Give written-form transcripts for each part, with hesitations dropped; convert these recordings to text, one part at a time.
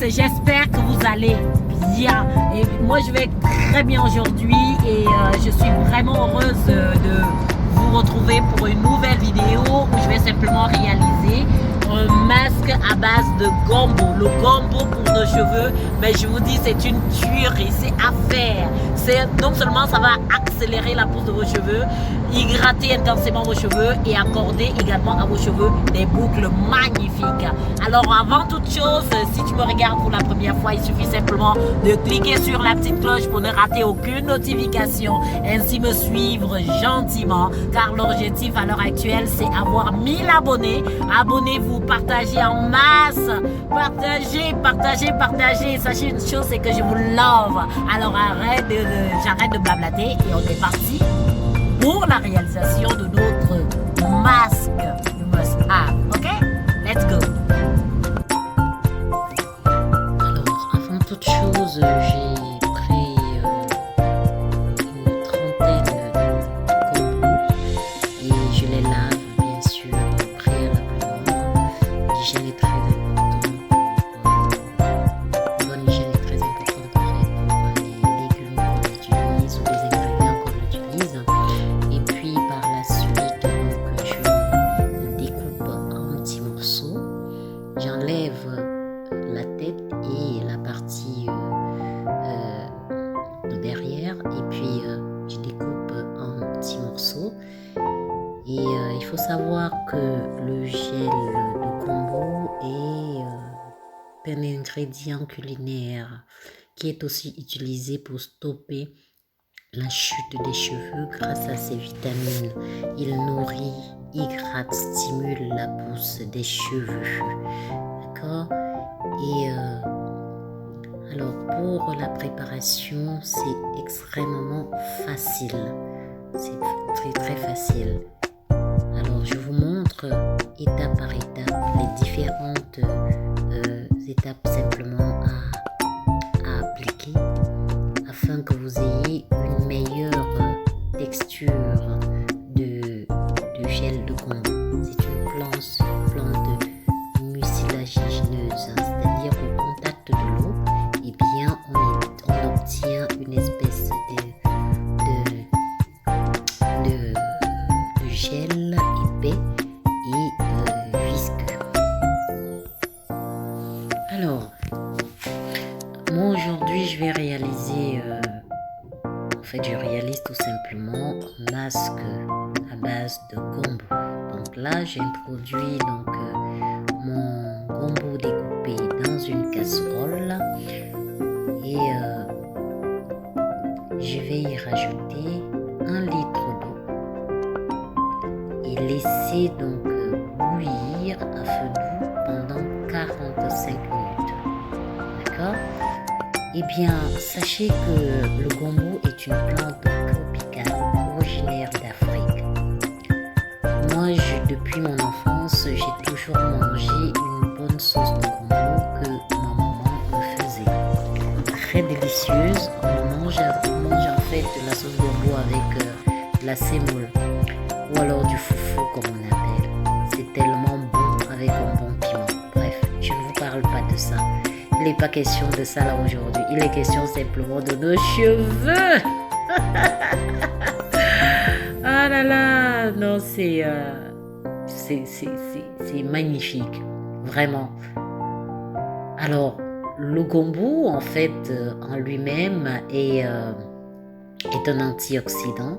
j'espère que vous allez bien. Et moi, je vais très bien aujourd'hui et je suis vraiment heureuse de vous retrouver pour une nouvelle vidéo où je vais simplement réaliser un masque à base de gombo. Le gombo pour nos cheveux, mais je vous dis, c'est une tuerie, c'est à faire. Non seulement ça va accélérer la pousse de vos cheveux, hydrater intensément vos cheveux et accorder également à vos cheveux des boucles magnifiques. Alors avant toute chose, si tu me regardes pour la première fois, il suffit simplement de cliquer sur la petite cloche pour ne rater aucune notification, ainsi me suivre gentiment, car l'objectif à l'heure actuelle c'est avoir 1000 abonnés. Abonnez-vous, partagez en masse, partagez. Sachez une chose, c'est que je vous love. Alors j'arrête de blablater et on est parti pour la réalisation de notre masque. You must have, ok? Let's go. Alors, avant toute chose, j'ai pris une trentaine de combos et je les lave, bien sûr, préalablement. L'hygiène est très importante. Une bonne hygiène est très importante en fait pour les légumes qu'on utilise ou les ingrédients qu'on utilise. Et puis par la suite, donc, je découpe en petits morceaux. J'enlève la tête et la partie de derrière. Et puis je découpe en petits morceaux. Et il faut savoir que le gel de gombo est un ingrédient culinaire qui est aussi utilisé pour stopper la chute des cheveux grâce à ses vitamines. Il nourrit, hydrate, stimule la pousse des cheveux. D'accord? Et alors pour la préparation, c'est extrêmement facile. C'est très très facile. Alors je vous montre étape par étape les différentes étapes simplement à appliquer afin que vous ayez une meilleure texture de gel de gombo. C'est une plante mucilagineuse, c'est-à-dire au contact de l'eau, et bien on obtient une espèce de gel épais et visqueux. Alors, moi aujourd'hui je vais réaliser je réalise tout simplement un masque à base de gombo. Donc là j'introduis mon gombo découpé dans une casserole et je vais y rajouter 1 litre d'eau et laisser donc bouillir à feu doux pendant 45 minutes. D'accord? Eh bien, sachez que le gombo est une plante tropicale originaire d'Afrique. Moi, depuis mon enfance, j'ai toujours mangé une bonne sauce de gombo que ma maman me faisait. Très délicieuse. On mange en fait de la sauce gombo avec de la semoule ou alors du foufou comme on appelle. C'est tellement bon avec un bon piment. Bref, je ne vous parle pas de ça. Il n'est pas question de ça là aujourd'hui. Il est question simplement de nos cheveux. Ah là là, non, c'est magnifique, vraiment. Alors, le gombo, en fait, en lui-même est un antioxydant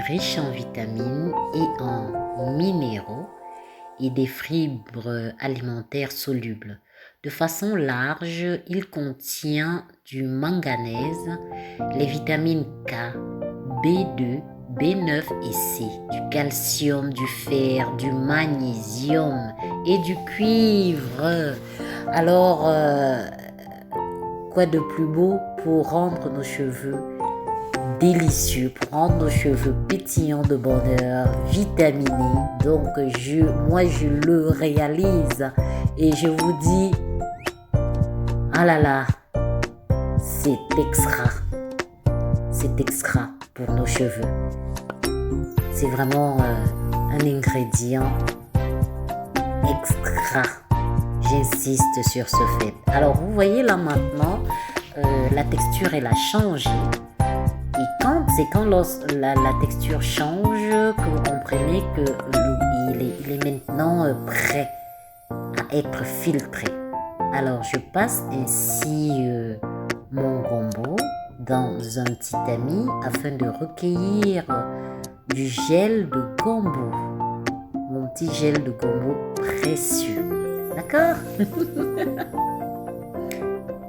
riche en vitamines et en minéraux et des fibres alimentaires solubles. De façon large, il contient du manganèse, les vitamines K, B2, B9 et C, du calcium, du fer, du magnésium et du cuivre. Alors, quoi de plus beau pour rendre nos cheveux délicieux, pour rendre nos cheveux pétillants de bonheur, vitaminés. Donc, moi, je le réalise et je vous dis, ah là là, c'est extra pour nos cheveux. C'est vraiment un ingrédient extra. J'insiste sur ce fait. Alors, vous voyez là maintenant, la texture, elle a changé. Et c'est quand la texture change que vous comprenez qu'il est maintenant prêt à être filtré. Alors, je passe ainsi mon gombo dans un petit tamis afin de recueillir du gel de gombo. Mon petit gel de gombo précieux. D'accord?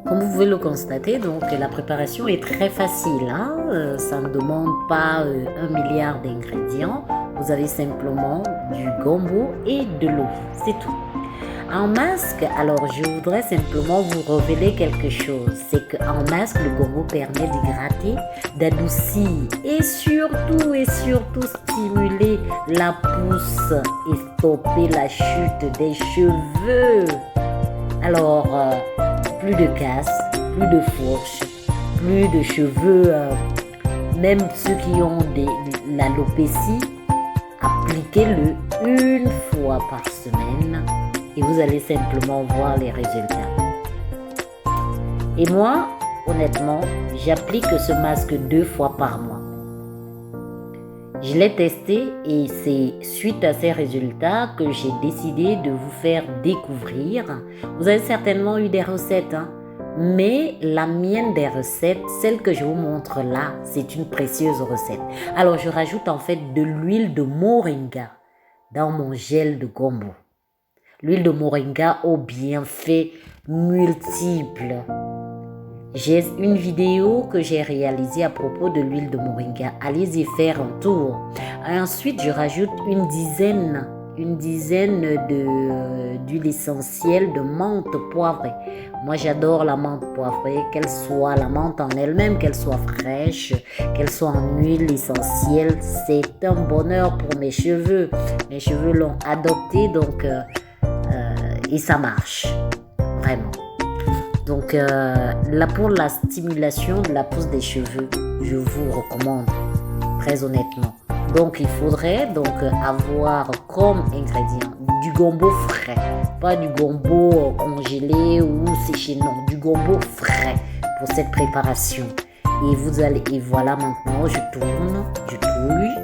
Comme vous pouvez le constater, donc la préparation est très facile. Hein? Ça ne demande pas 1 milliard d'ingrédients. Vous avez simplement du gombo et de l'eau. C'est tout. En masque, alors je voudrais simplement vous révéler quelque chose. C'est qu'en masque, le gombo permet d'hydrater, d'adoucir et surtout stimuler la pousse et stopper la chute des cheveux. Alors, plus de casse, plus de fourches, plus de cheveux, même ceux qui ont l'alopécie, appliquez-le une fois par semaine et vous allez simplement voir les résultats. Et moi, honnêtement, j'applique ce masque 2 fois par mois. Je l'ai testé et c'est suite à ces résultats que j'ai décidé de vous faire découvrir. Vous avez certainement eu des recettes, hein? Mais la mienne des recettes, celle que je vous montre là, c'est une précieuse recette. Alors je rajoute en fait de l'huile de moringa dans mon gel de gombo. L'huile de moringa aux bienfaits multiples. J'ai une vidéo que j'ai réalisée à propos de l'huile de moringa. Allez-y faire un tour. Ensuite, je rajoute une dizaine d'huile essentielle de menthe poivrée. Moi, j'adore la menthe poivrée, qu'elle soit la menthe en elle-même, qu'elle soit fraîche, qu'elle soit en huile essentielle. C'est un bonheur pour mes cheveux. Mes cheveux l'ont adopté, donc et ça marche. Vraiment. Donc, pour la stimulation de la pousse des cheveux, je vous recommande, très honnêtement. Donc, il faudrait avoir comme ingrédient du gombo frais, pas du gombo congelé ou séché, non, du gombo frais pour cette préparation. Et voilà maintenant, je tourne, je touille,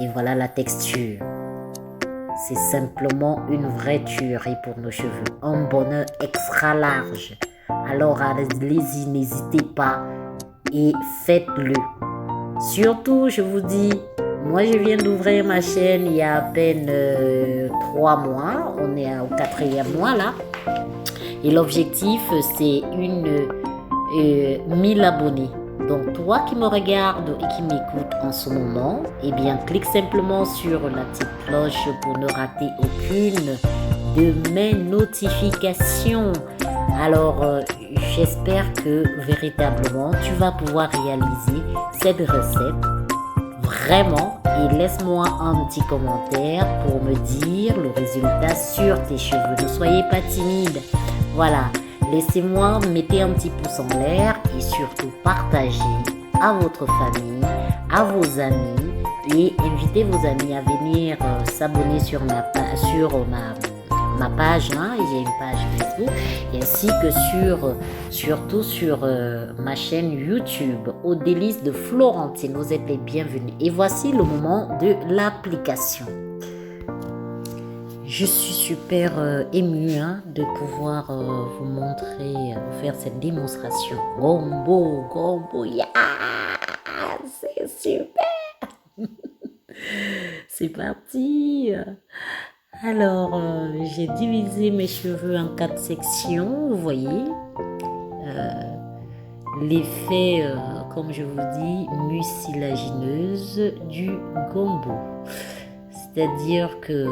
et voilà la texture. C'est simplement une vraie tuerie pour nos cheveux. Un bonheur extra large. Alors allez-y, n'hésitez pas et faites-le. Surtout, je vous dis, moi je viens d'ouvrir ma chaîne il y a à peine 3 mois. On est au 4e mois là. Et l'objectif, c'est 1000 abonnés. Donc toi qui me regardes et qui m'écoutes en ce moment, eh bien clique simplement sur la petite cloche pour ne rater aucune de mes notifications. Alors j'espère que véritablement tu vas pouvoir réaliser cette recette vraiment et laisse-moi un petit commentaire pour me dire le résultat sur tes cheveux. Ne soyez pas timide. Voilà. Laissez-moi, mettez un petit pouce en l'air et surtout partagez à votre famille, à vos amis et invitez vos amis à venir s'abonner sur ma page. Hein, j'ai une page Facebook ainsi que surtout sur ma chaîne YouTube aux délices de Florentine. Vous êtes les bienvenus. Et voici le moment de l'application. Je suis super émue de pouvoir vous montrer, vous faire cette démonstration. Gombo, yeah! C'est super! C'est parti! Alors, j'ai divisé mes cheveux en 4 sections, vous voyez. L'effet, comme je vous dis, mucilagineuse du gombo. C'est-à-dire que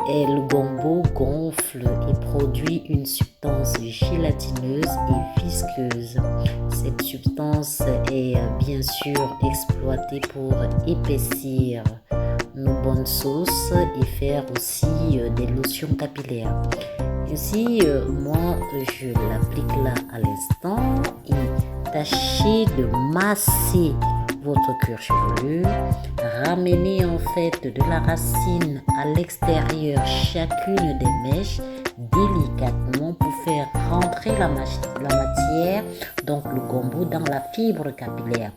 le gombo gonfle et produit une substance gélatineuse et visqueuse. Cette substance est bien sûr exploitée pour épaissir nos bonnes sauces et faire aussi des lotions capillaires. Ainsi, moi, je l'applique là à l'instant et tâchez de masser votre cuir chevelu. Ramenez en fait de la racine à l'extérieur chacune des mèches délicatement pour faire rentrer la matière, donc le gombo, dans la fibre capillaire.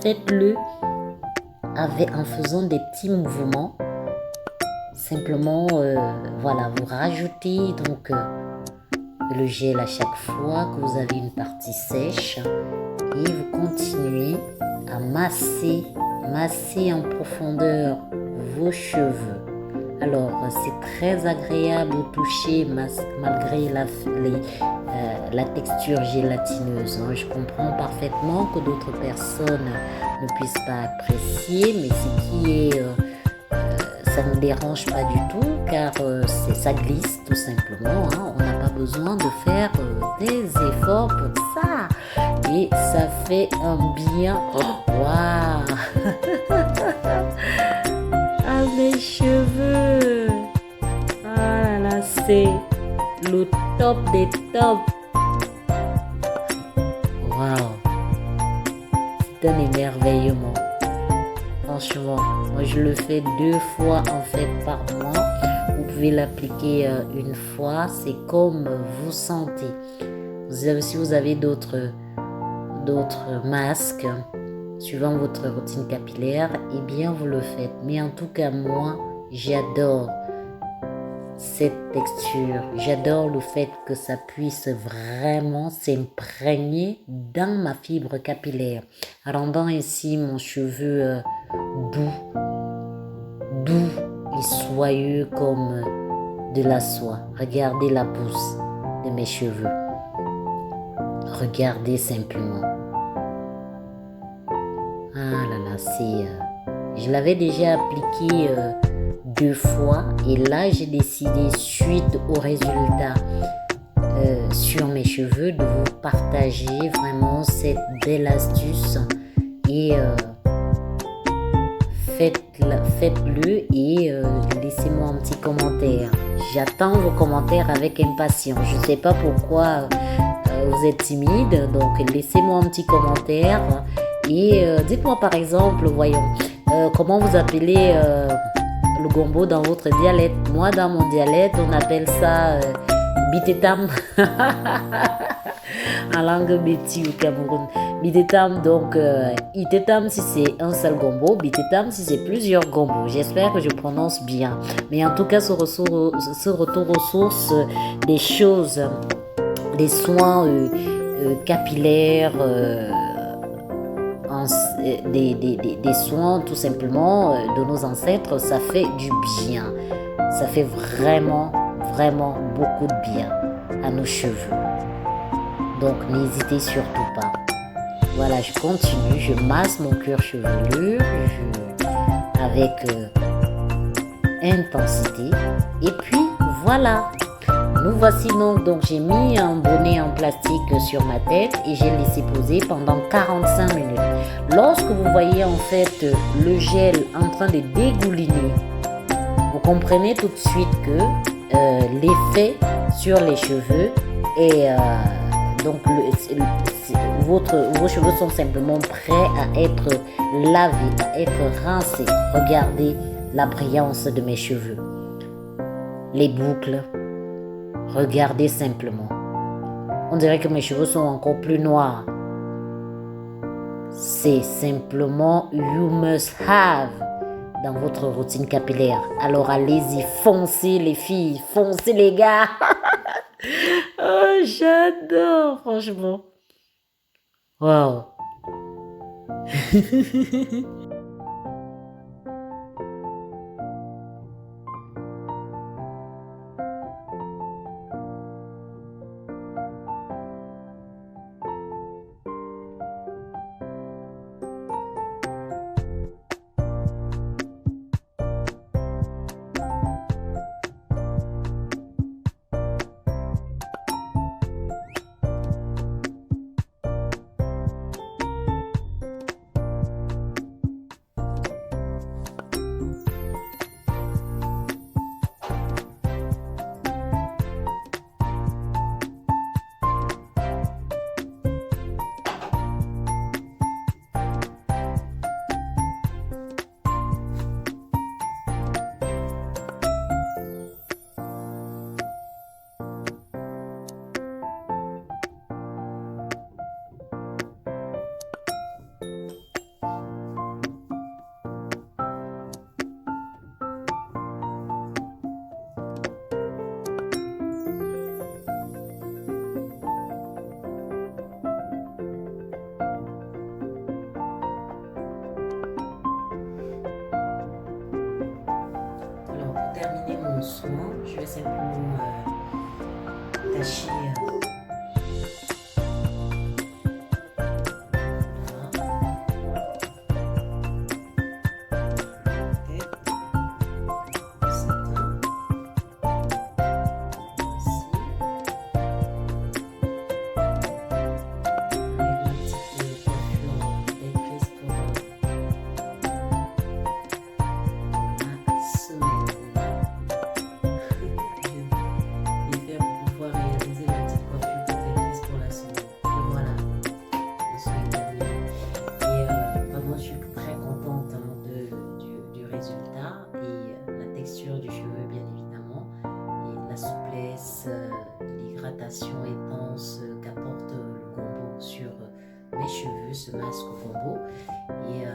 Faites-le en faisant des petits mouvements. Simplement, voilà, vous rajoutez donc le gel à chaque fois que vous avez une partie sèche et vous continuez à masser en profondeur vos cheveux. Alors, c'est très agréable au toucher malgré la texture gélatineuse. Je comprends parfaitement que d'autres personnes ne puissent pas apprécier, mais ce qui est... ça ne dérange pas du tout car ça glisse tout simplement. On n'a pas besoin de faire des efforts pour ça. Et ça fait un bien. Waouh! Ah, mes cheveux! Ah là là, c'est le top des tops. Waouh! C'est un émerveillement. Franchement, moi je le fais 2 fois en fait par mois. Vous pouvez l'appliquer une fois, c'est comme vous sentez. Si vous avez d'autres masques suivant votre routine capillaire, eh bien vous le faites. Mais en tout cas moi, j'adore cette texture. J'adore le fait que ça puisse vraiment s'imprégner dans ma fibre capillaire, rendant ainsi mon cheveu doux et soyeux comme de la soie. Regardez la pousse de mes cheveux. Regardez simplement. Ah là là, je l'avais déjà appliqué 2 fois et là j'ai décidé, suite au résultat sur mes cheveux, de vous partager vraiment cette belle astuce et faites-le et laissez-moi un petit commentaire. J'attends vos commentaires avec impatience. Je ne sais pas pourquoi vous êtes timide, donc laissez-moi un petit commentaire et dites-moi par exemple, voyons, comment vous appelez le gombo dans votre dialecte. Moi, dans mon dialecte, on appelle ça bitetam. En langue béti au Cameroun. Bitetam, donc itetam si c'est un seul gombo, bitetam si c'est plusieurs gombos. J'espère que je prononce bien. Mais en tout cas, ce retour aux sources des choses, des soins capillaires, des soins tout simplement de nos ancêtres, ça fait du bien. Ça fait vraiment beaucoup de bien à nos cheveux. Donc n'hésitez surtout pas. Voilà, je continue, je masse mon cuir chevelu avec intensité. Et puis voilà, nous voici donc j'ai mis un bonnet en plastique sur ma tête et j'ai laissé poser pendant 45 minutes. Lorsque vous voyez en fait le gel en train de dégouliner, vous comprenez tout de suite que l'effet sur les cheveux est donc vos cheveux sont simplement prêts à être lavés, à être rincés. Regardez la brillance de mes cheveux, les boucles. Regardez simplement. On dirait que mes cheveux sont encore plus noirs. C'est simplement you must have dans votre routine capillaire. Alors allez-y, foncez les filles, foncez les gars. Oh, j'adore, franchement. Waouh. bon soin. Je vais simplement tâcher. Intense qu'apporte le gombo sur mes cheveux, ce masque gombo. Et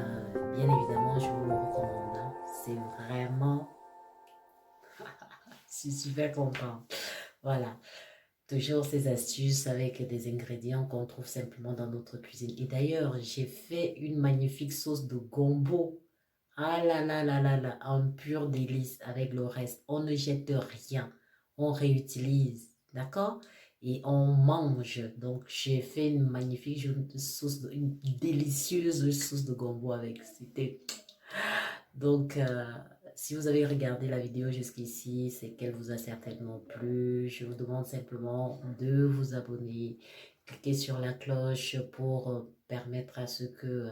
bien évidemment, je vous le recommande. Hein. C'est vraiment... je suis super content. Voilà. Toujours ces astuces avec des ingrédients qu'on trouve simplement dans notre cuisine. Et d'ailleurs, j'ai fait une magnifique sauce de gombo. Ah là là là là là, un pur délice avec le reste. On ne jette rien. On réutilise. D'accord? Et on mange. Donc, j'ai fait une magnifique sauce, une délicieuse sauce de gombo avec. C'était... Donc, si vous avez regardé la vidéo jusqu'ici, c'est qu'elle vous a certainement plu. Je vous demande simplement de vous abonner. Cliquez sur la cloche pour permettre à ce que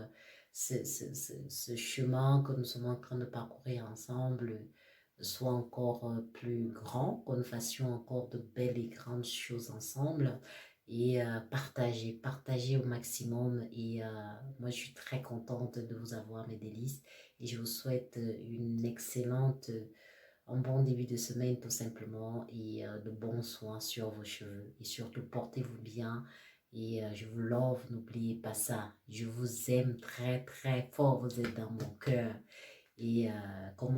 ce chemin que nous sommes en train de parcourir ensemble soit encore plus grand, que nous fassions encore de belles et grandes choses ensemble et partager au maximum. Et moi, je suis très contente de vous avoir, mes délices, et je vous souhaite un bon début de semaine tout simplement, et de bons soins sur vos cheveux, et surtout portez-vous bien. Et je vous love, n'oubliez pas ça. Je vous aime très très fort, vous êtes dans mon cœur. Et comme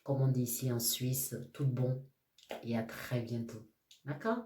on dit ici en Suisse, tout bon et à très bientôt. D'accord?